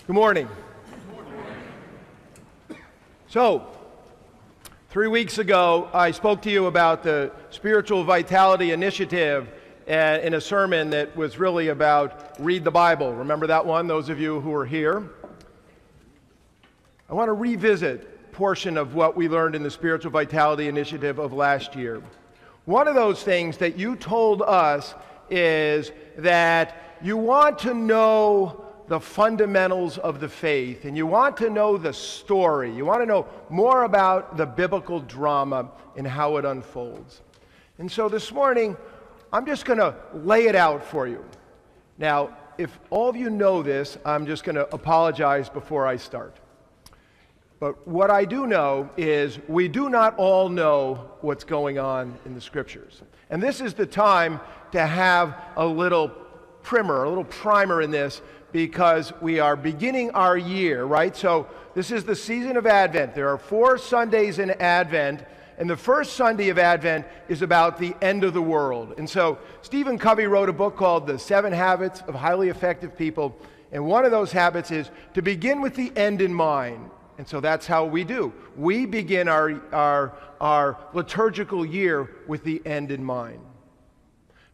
Good morning. So, 3 weeks ago, I spoke to you about the Spiritual Vitality Initiative in a sermon that was really about read the Bible. Remember that one, those of you who were here? I want to revisit a portion of what we learned in the Spiritual Vitality Initiative of last year. One of those things that you told us is that you want to know the fundamentals of the faith, and you want to know the story. You want to know more about the biblical drama and how it unfolds. And so this morning, I'm just going to lay it out for you. Now, if all of you know this, I'm just going to apologize before I start. But what I do know is we do not all know what's going on in the Scriptures. And this is the time to have a little primer in this, because we are beginning our year, right? So this is the season of Advent. There are 4 Sundays in Advent, and the first Sunday of Advent is about the end of the world. And so Stephen Covey wrote a book called The 7 Habits of Highly Effective People, and one of those habits is to begin with the end in mind. And so that's how we do. We begin our liturgical year with the end in mind.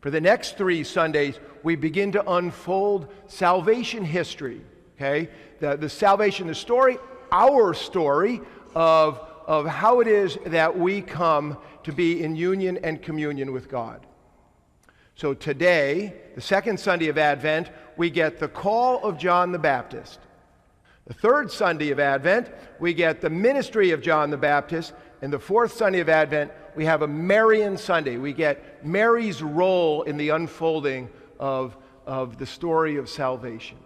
For the next 3 Sundays, we begin to unfold salvation history, okay? The salvation, the story, our story of how it is that we come to be in union and communion with God. So today, the second Sunday of Advent, we get the call of John the Baptist. The third Sunday of Advent, we get the ministry of John the Baptist. And the fourth Sunday of Advent, we have a Marian Sunday. We get Mary's role in the unfolding of the story of salvation.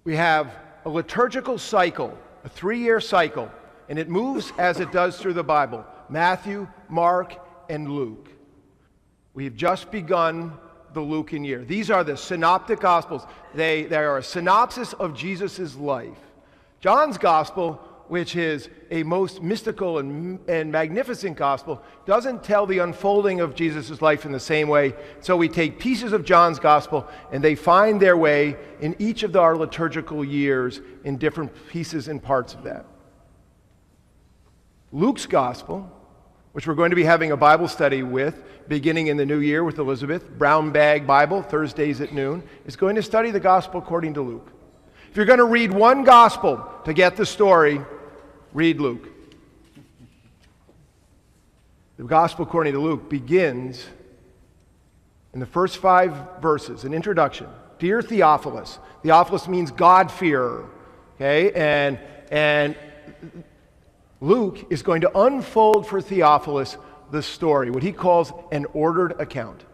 We have a liturgical cycle, a 3-year cycle, and it moves as it does through the Bible: Matthew, Mark, and Luke. We've just begun the Lucan year. These are the Synoptic Gospels. They are a synopsis of Jesus' life. John's Gospel, which is a most mystical and magnificent gospel, doesn't tell the unfolding of Jesus' life in the same way. So we take pieces of John's gospel, and they find their way in each of our liturgical years in different pieces and parts of that. Luke's gospel, which we're going to be having a Bible study with, beginning in the new year with Elizabeth, Brown Bag Bible, Thursdays at noon, is going to study the gospel according to Luke. If you're going to read one gospel to get the story, read Luke. The gospel according to Luke begins in the first 5 verses, an introduction. Dear Theophilus. Theophilus means God-fearer. Okay? And Luke is going to unfold for Theophilus the story, what he calls an ordered account.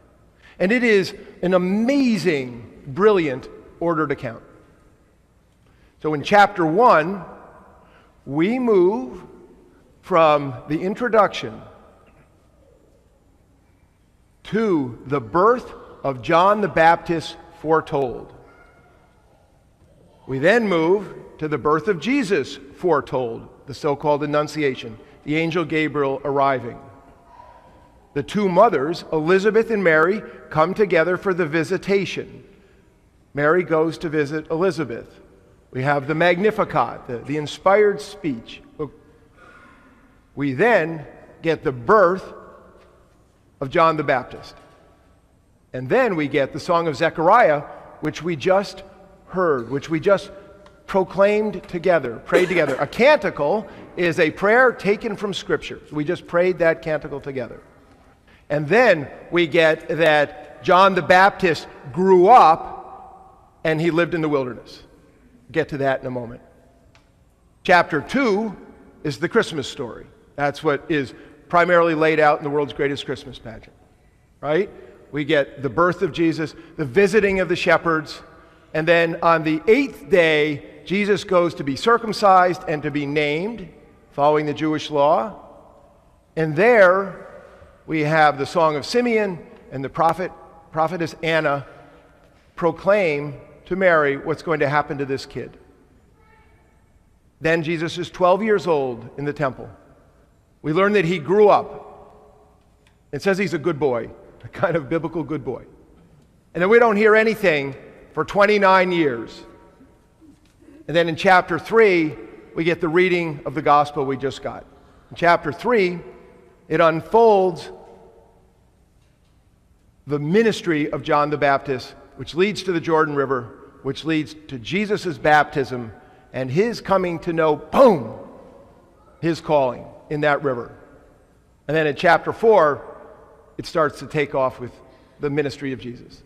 And it is an amazing, brilliant, ordered account. So in chapter 1, we move from the introduction to the birth of John the Baptist foretold. We then move to the birth of Jesus foretold, the so-called Annunciation, the angel Gabriel arriving. The 2 mothers, Elizabeth and Mary, come together for the visitation. Mary goes to visit Elizabeth. We have the Magnificat, the inspired speech. We then get the birth of John the Baptist. And then we get the Song of Zechariah, which we just heard, which we just proclaimed together, prayed together. A canticle is a prayer taken from Scripture. So we just prayed that canticle together. And then we get that John the Baptist grew up and he lived in the wilderness. Get to that in a moment. Chapter 2 is the Christmas story. That's what is primarily laid out in the world's greatest Christmas pageant, right? We get the birth of Jesus, the visiting of the shepherds, and then on the 8th day, Jesus goes to be circumcised and to be named, following the Jewish law. And there we have the Song of Simeon, and the prophetess Anna proclaim to Mary what's going to happen to this kid. Then Jesus is 12 years old in the temple. We learn that he grew up. It says he's a good boy, a kind of biblical good boy. And then we don't hear anything for 29 years. And then in chapter 3, we get the reading of the gospel we just got. In chapter 3, it unfolds the ministry of John the Baptist, which leads to the Jordan River, which leads to Jesus' baptism and his coming to know, boom, his calling in that river. And then in chapter 4, it starts to take off with the ministry of Jesus.